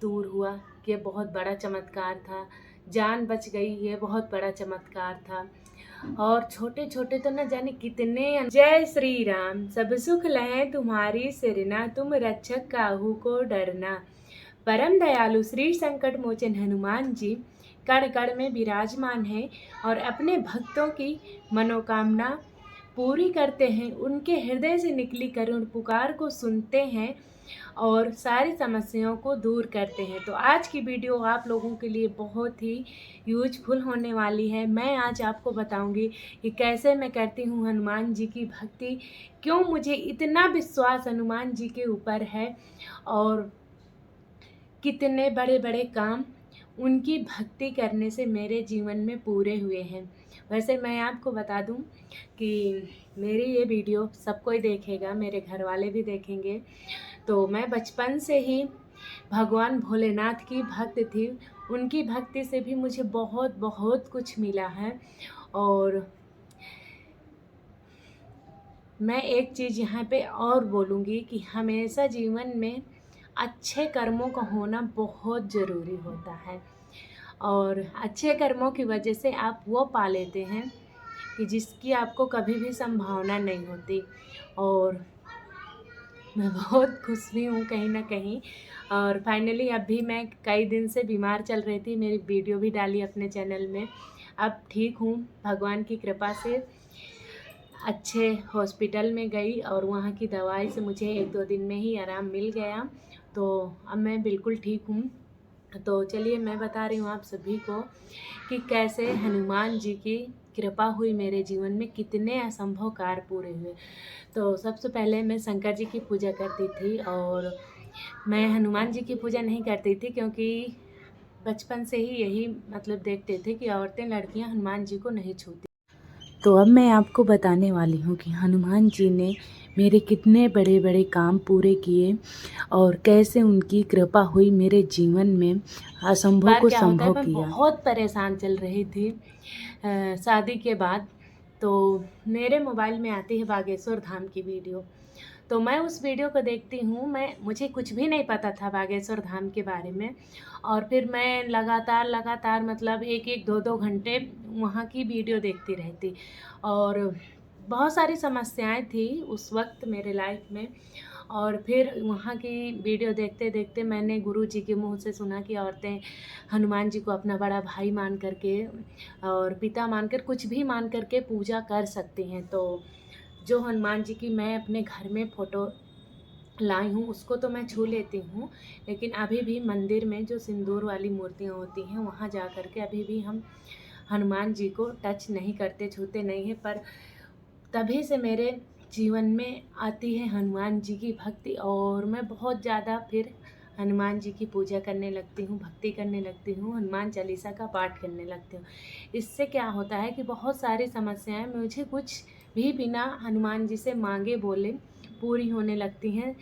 दूर हुआ, ये बहुत बड़ा चमत्कार था। जान बच गई, ये बहुत बड़ा चमत्कार था। और छोटे छोटे तो न जाने कितने। जय श्री राम, सब सुख लहें तुम्हारी सिरना, तुम रक्षक काहू को डरना। परम दयालु श्री संकट मोचन हनुमान जी कण कण में विराजमान हैं और अपने भक्तों की मनोकामना पूरी करते हैं। उनके हृदय से निकली करुण पुकार को सुनते हैं और सारी समस्याओं को दूर करते हैं। तो आज की वीडियो आप लोगों के लिए बहुत ही यूजफुल होने वाली है। मैं आज आपको बताऊंगी कि कैसे मैं करती हूँ हनुमान जी की भक्ति, क्यों मुझे इतना विश्वास हनुमान जी के ऊपर है और कितने बड़े बड़े काम उनकी भक्ति करने से मेरे जीवन में पूरे हुए हैं। वैसे मैं आपको बता दूं कि मेरी ये वीडियो सब कोई देखेगा, मेरे घर वाले भी देखेंगे। तो मैं बचपन से ही भगवान भोलेनाथ की भक्त थी। उनकी भक्ति से भी मुझे बहुत बहुत कुछ मिला है। और मैं एक चीज़ यहाँ पे और बोलूँगी कि हमेशा जीवन में अच्छे कर्मों का होना बहुत ज़रूरी होता है। और अच्छे कर्मों की वजह से आप वो पा लेते हैं कि जिसकी आपको कभी भी संभावना नहीं होती। और मैं बहुत खुश भी हूँ कहीं ना कहीं। और फाइनली अभी मैं कई दिन से बीमार चल रही थी, मेरी वीडियो भी डाली अपने चैनल में। अब ठीक हूँ भगवान की कृपा से। अच्छे हॉस्पिटल में गई और वहाँ की दवाई से मुझे 1-2 दिन में ही आराम मिल गया। तो अब मैं बिल्कुल ठीक हूँ। तो चलिए मैं बता रही हूँ आप सभी को कि कैसे हनुमान जी की कृपा हुई मेरे जीवन में, कितने असंभव कार्य पूरे हुए। तो सबसे पहले मैं शंकर जी की पूजा करती थी और मैं हनुमान जी की पूजा नहीं करती थी, क्योंकि बचपन से ही यही मतलब देखते थे कि औरतें लड़कियां हनुमान जी को नहीं छूती। तो अब मैं आपको बताने वाली हूँ कि हनुमान जी ने मेरे कितने बड़े बड़े काम पूरे किए और कैसे उनकी कृपा हुई मेरे जीवन में, असंभव को संभव किया। मैं बहुत परेशान चल रही थी शादी के बाद। तो मेरे मोबाइल में आती है बागेश्वर धाम की वीडियो, तो मैं उस वीडियो को देखती हूँ। मुझे कुछ भी नहीं पता था बागेश्वर धाम के बारे में। और फिर मैं लगातार मतलब 1-2 घंटे वहाँ की वीडियो देखती रहती। और बहुत सारी समस्याएं थी उस वक्त मेरे लाइफ में। और फिर वहाँ की वीडियो देखते देखते मैंने गुरु जी के मुँह से सुना कि औरतें हनुमान जी को अपना बड़ा भाई मान करके और पिता मानकर, कुछ भी मान करके पूजा कर सकती हैं। तो जो हनुमान जी की मैं अपने घर में फ़ोटो लाई हूँ उसको तो मैं छू लेती हूँ, लेकिन अभी भी मंदिर में जो सिंदूर वाली मूर्तियाँ होती हैं वहाँ जा कर के अभी भी हम हनुमान जी को टच नहीं करते, छूते नहीं हैं। पर तभी से मेरे जीवन में आती है हनुमान जी की भक्ति और मैं बहुत ज़्यादा फिर हनुमान जी की पूजा करने लगती हूँ, भक्ति करने लगती हूँ, हनुमान चालीसा का पाठ करने लगती हूँ। इससे क्या होता है कि बहुत सारी समस्याएं मुझे कुछ भी बिना हनुमान जी से मांगे बोले पूरी होने लगती हैं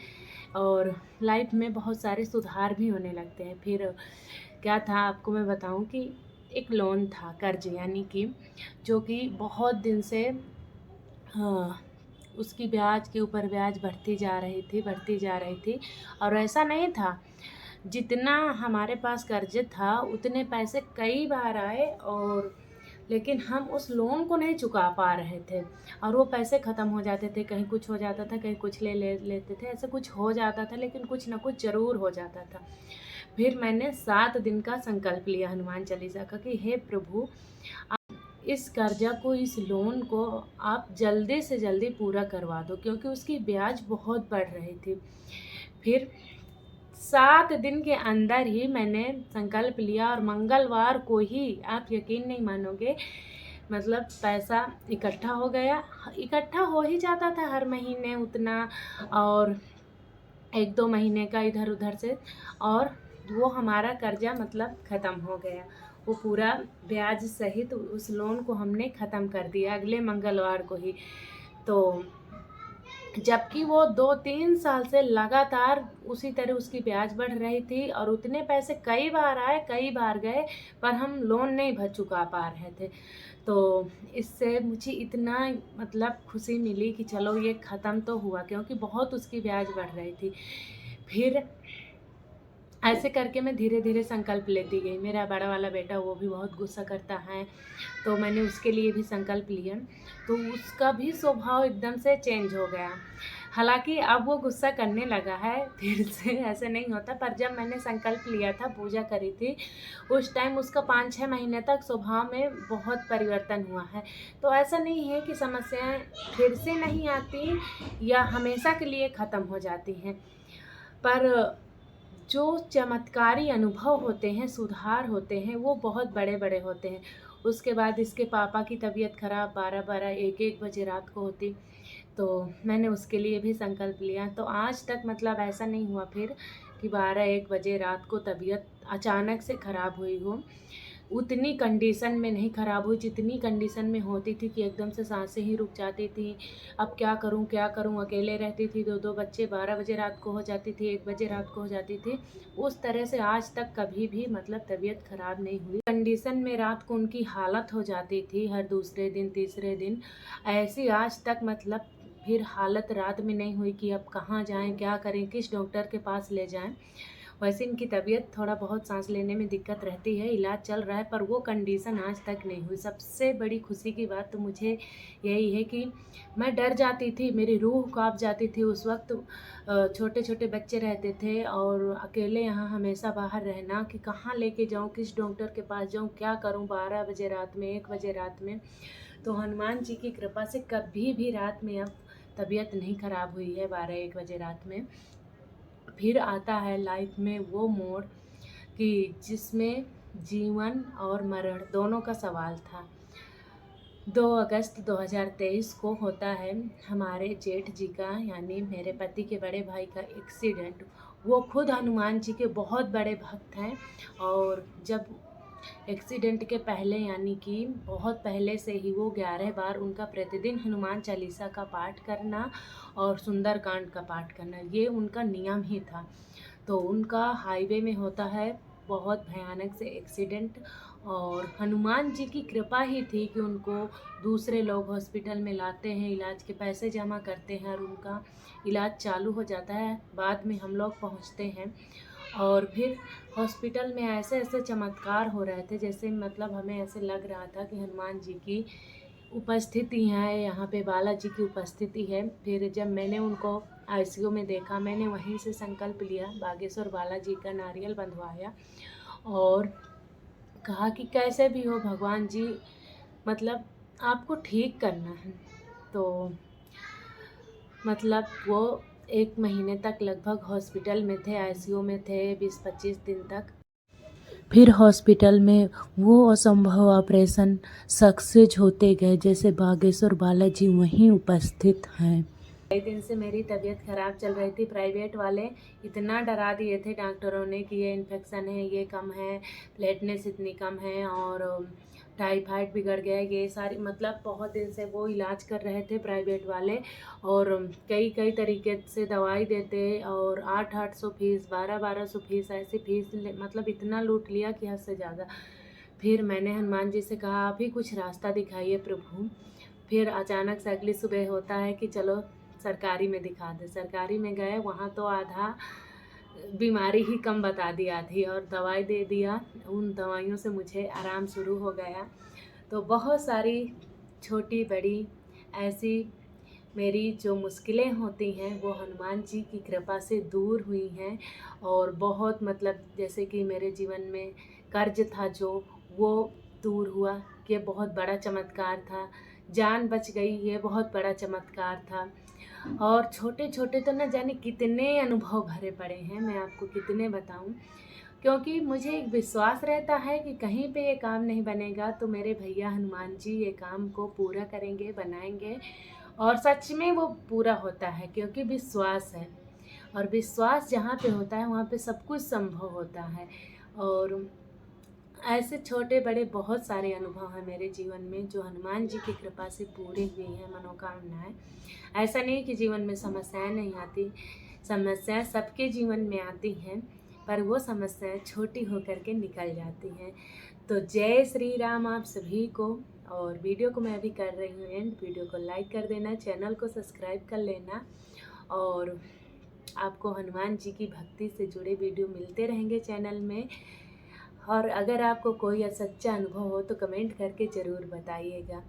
और लाइफ में बहुत सारे सुधार भी होने लगते हैं। फिर क्या था आपको मैं बताऊं कि एक लोन था, कर्ज यानी कि, जो कि बहुत दिन से हाँ, उसकी ब्याज के ऊपर ब्याज बढ़ती जा रही थी। और ऐसा नहीं था, जितना हमारे पास कर्ज था उतने पैसे कई बार आए और लेकिन हम उस लोन को नहीं चुका पा रहे थे और वो पैसे ख़त्म हो जाते थे। कहीं कुछ हो जाता था, कहीं कुछ लेते थे, ऐसे कुछ हो जाता था, लेकिन कुछ ना कुछ ज़रूर हो जाता था। फिर मैंने 7 दिन का संकल्प लिया हनुमान चालीसा का कि हे प्रभु, इस कर्जा को, इस लोन को आप जल्दी से जल्दी पूरा करवा दो, क्योंकि उसकी ब्याज बहुत बढ़ रही थी। फिर 7 दिन के अंदर ही मैंने संकल्प लिया और मंगलवार को ही, आप यकीन नहीं मानोगे, मतलब पैसा इकट्ठा हो गया। इकट्ठा हो ही जाता था हर महीने उतना, और 1-2 महीने का इधर उधर से, और वो हमारा कर्जा मतलब ख़त्म हो गया। वो पूरा ब्याज सहित उस लोन को हमने ख़त्म कर दिया अगले मंगलवार को ही। तो जबकि वो 2-3 साल से लगातार उसी तरह उसकी ब्याज बढ़ रही थी और उतने पैसे कई बार आए कई बार गए, पर हम लोन नहीं चुका पा रहे थे। तो इससे मुझे इतना मतलब खुशी मिली कि चलो ये ख़त्म तो हुआ, क्योंकि बहुत उसकी ब्याज बढ़ रही थी। फिर ऐसे करके मैं धीरे धीरे संकल्प लेती गई। मेरा बड़ा वाला बेटा वो भी बहुत गुस्सा करता है, तो मैंने उसके लिए भी संकल्प लिया, तो उसका भी स्वभाव एकदम से चेंज हो गया। हालाँकि अब वो गुस्सा करने लगा है, फिर से ऐसे नहीं होता, पर जब मैंने संकल्प लिया था, पूजा करी थी, उस टाइम उसका 5-6 महीने तक स्वभाव में बहुत परिवर्तन हुआ है। तो ऐसा नहीं है कि समस्याएँ फिर से नहीं आती या हमेशा के लिए ख़त्म हो जाती हैं, पर जो चमत्कारी अनुभव होते हैं, सुधार होते हैं, वो बहुत बड़े-बड़े होते हैं। उसके बाद इसके पापा की तबीयत ख़राब 12-12, 1-1 बजे रात को होती, तो मैंने उसके लिए भी संकल्प लिया। तो आज तक मतलब ऐसा नहीं हुआ फिर कि 12-1 बजे रात को तबीयत अचानक से ख़राब हुई हो। उतनी कंडीशन में नहीं ख़राब हुई जितनी कंडीशन में होती थी कि एकदम से साँसें ही रुक जाती थी। अब क्या करूँ, क्या करूँ? अकेले रहती थी, 2-2 बच्चे, 12 बजे रात को हो जाती थी, 1 बजे रात को हो जाती थी। उस तरह से आज तक कभी भी मतलब तबीयत ख़राब नहीं हुई। कंडीशन में रात को उनकी हालत हो जाती थी हर दूसरे दिन, तीसरे दिन। ऐसी आज तक मतलब फिर हालत रात में नहीं हुई कि अब कहाँ जाएँ, क्या करें, किस डॉक्टर के पास ले जाएँ। वैसे इनकी तबीयत थोड़ा बहुत सांस लेने में दिक्कत रहती है, इलाज चल रहा है, पर वो कंडीशन आज तक नहीं हुई। सबसे बड़ी खुशी की बात तो मुझे यही है कि मैं डर जाती थी, मेरी रूह काँप जाती थी उस वक्त। छोटे-छोटे बच्चे रहते थे और अकेले यहाँ हमेशा बाहर रहना कि कहाँ लेके जाऊँ, किस डॉक्टर के पास जाऊँ, क्या करूँ 12 बजे रात में, 1 बजे रात में। तो हनुमान जी की कृपा से कभी भी रात में अब तबीयत नहीं ख़राब हुई है 12-1 बजे रात में। फिर आता है लाइफ में वो मोड़ कि जिसमें जीवन और मरण दोनों का सवाल था। 2 अगस्त 2023 को होता है हमारे जेठ जी का, यानी मेरे पति के बड़े भाई का एक्सीडेंट। वो खुद हनुमान जी के बहुत बड़े भक्त हैं, और जब एक्सीडेंट के पहले यानी कि बहुत पहले से ही वो 11 बार उनका प्रतिदिन हनुमान चालीसा का पाठ करना और सुंदरकांड का पाठ करना, ये उनका नियम ही था। तो उनका हाईवे में होता है बहुत भयानक से एक्सीडेंट, और हनुमान जी की कृपा ही थी कि उनको दूसरे लोग हॉस्पिटल में लाते हैं, इलाज के पैसे जमा करते हैं और उनका इलाज चालू हो जाता है। बाद में हम लोग पहुंचते हैं और फिर हॉस्पिटल में ऐसे ऐसे चमत्कार हो रहे थे, जैसे मतलब हमें ऐसे लग रहा था कि हनुमान जी की उपस्थिति है, यहाँ पे बालाजी की उपस्थिति है। फिर जब मैंने उनको आईसीयू में देखा, मैंने वहीं से संकल्प लिया, बागेश्वर बालाजी का नारियल बंधवाया और कहा कि कैसे भी हो भगवान जी, मतलब आपको ठीक करना है। तो मतलब वो 1 महीने तक लगभग हॉस्पिटल में थे, आईसीयू में थे 20-25 दिन तक। फिर हॉस्पिटल में वो असंभव ऑपरेशन सक्सेस होते गए, जैसे बागेश्वर बालाजी वहीं उपस्थित हैं। कई दिन से मेरी तबीयत ख़राब चल रही थी। प्राइवेट वाले इतना डरा दिए थे डॉक्टरों ने कि ये इन्फेक्शन है, ये कम है, प्लेटलेट्स इतनी कम है और टाइफाइड बिगड़ गया, ये सारी मतलब बहुत दिन से वो इलाज कर रहे थे प्राइवेट वाले, और कई कई तरीके से दवाई देते और 800-800 फीस, 1200-1200 फीस, ऐसी फीस मतलब इतना लूट लिया कि हद से ज़्यादा। फिर मैंने हनुमान जी से कहा, आप ही कुछ रास्ता दिखाइए प्रभु। फिर अचानक से अगली सुबह होता है कि चलो सरकारी में दिखा दे। सरकारी में गए, वहाँ तो आधा बीमारी ही कम बता दिया थी और दवाई दे दिया। उन दवाइयों से मुझे आराम शुरू हो गया। तो बहुत सारी छोटी बड़ी ऐसी मेरी जो मुश्किलें होती हैं वो हनुमान जी की कृपा से दूर हुई हैं, और बहुत मतलब जैसे कि मेरे जीवन में कर्ज था जो, वो दूर हुआ, ये बहुत बड़ा चमत्कार था। जान बच गई, ये बहुत बड़ा चमत्कार था। और छोटे-छोटे तो न जाने कितने अनुभव भरे पड़े हैं, मैं आपको कितने बताऊँ। क्योंकि मुझे एक विश्वास रहता है कि कहीं पे ये काम नहीं बनेगा तो मेरे भैया हनुमान जी ये काम को पूरा करेंगे, बनाएँगे, और सच में वो पूरा होता है क्योंकि विश्वास है। और विश्वास जहाँ पे होता है वहाँ पे सब कुछ संभव होता है। और ऐसे छोटे-बड़े बहुत सारे अनुभव हैं मेरे जीवन में जो हनुमान जी की कृपा से पूरी हुई हैं मनोकामनाएँ। ऐसा नहीं कि जीवन में समस्याएँ नहीं आती, समस्याएँ सबके जीवन में आती हैं, पर वो समस्याएँ छोटी होकर के निकल जाती हैं। तो जय श्री राम आप सभी को। और वीडियो को मैं अभी कर रही हूँ एंड, वीडियो को लाइक कर देना, चैनल को सब्सक्राइब कर लेना, और आपको हनुमान जी की भक्ति से जुड़े वीडियो मिलते रहेंगे चैनल में। और अगर आपको कोई सच्चा अनुभव हो तो कमेंट करके ज़रूर बताइएगा।